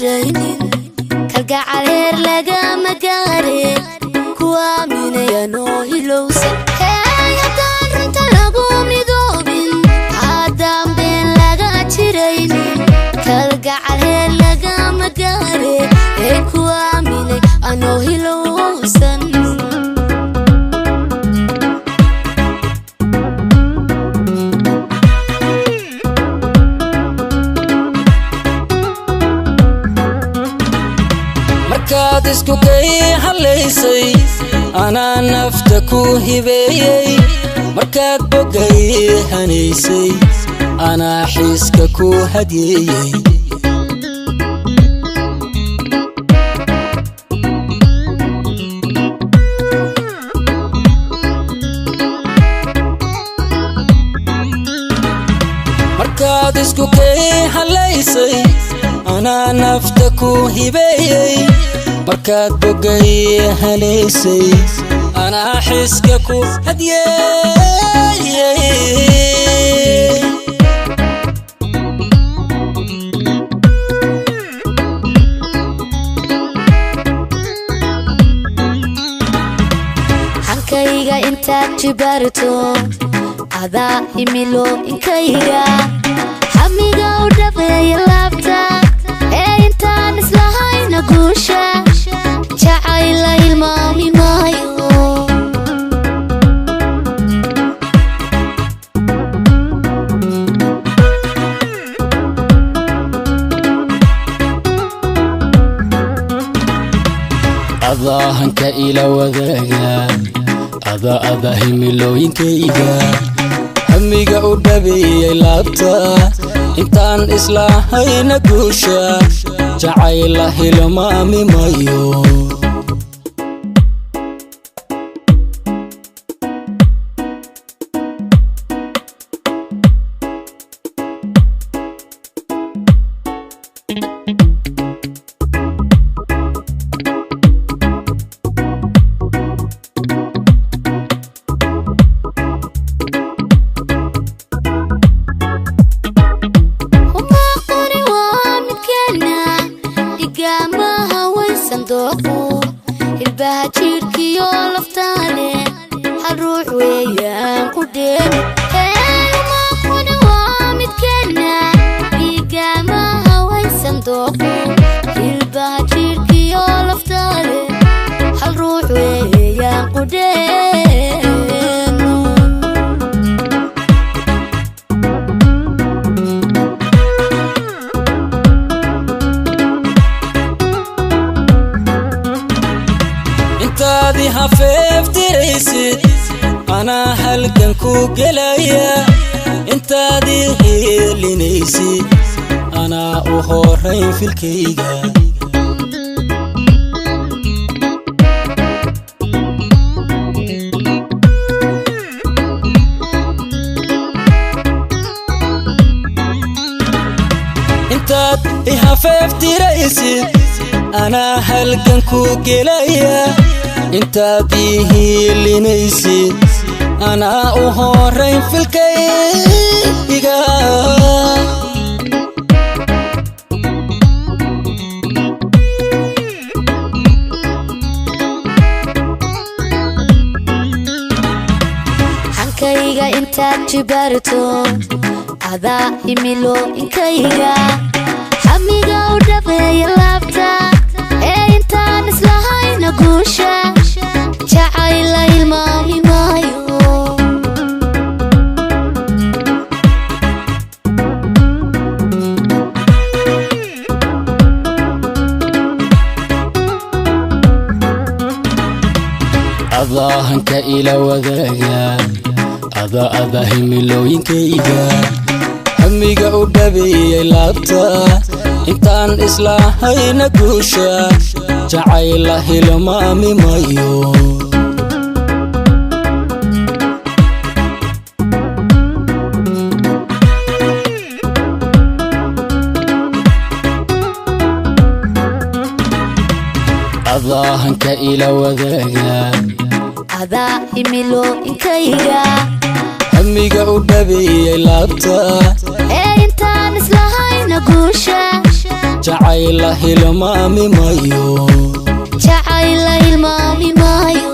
jiraynin kalgacal heer lagama gaarin kuwaaminayanoo hilowsan haddaan runta lagu midoobin haddaan been laga jiraynin kalgacal heer lagama gaarin kuwaaminay anoo hilowsan markaad isku kay halaysay anaa nafta ku hibeeyey markaad bogay hanaysay anaa xiiska ku hadyeeyey markaad isku kay halaysay anaa nafta ku hibeeyey markaad bogay hanaysay anaa xiiska ku hadyeeyey hankayga intaad jibarto adaa himilo inkayga hamiga u dhabeeya laabta intaan islahayna guusha jacayla hilmaami maayo adaa hanka ila wadaaga adaa himilooyinkayga hamiga u dhabeeyay laabta intaan islahayna guusha jacayla hilmaami maayo ilbaha jirkiyo laftaane hal ruux weeyaan ku dheemi umaquna waa midkeena igamaha waysan dooqo ilbaha jirkiyo laftaane hal ruux weeyaan ku dheemi intaadi hafeeftiraysid anaa halgan ku gelaya intaadi heelinaysid anaa u horayn filkayga intaad ihafeeftiraysid anaa halgan ku gelaya intaad ihiilinaysid anaa u horayn filkayga hankayga intaad jibarto adaa himilo inkayga hamiga u dhabeeya laabta intaan islahayna guusha jacayla hilmaami maayo adaa hanka ila wadaaga adaa himilooyinkayga hamiga u dhabeeyay laabta intaan islahayna guusha jacayla hilmaami maayo adaa hanka ila wadaaga adaa himilooyinkayga hamiga u dhabeeyay laabta intaan islahayna guusha jacayla hilmaami maayo jacayla hilmaami maayo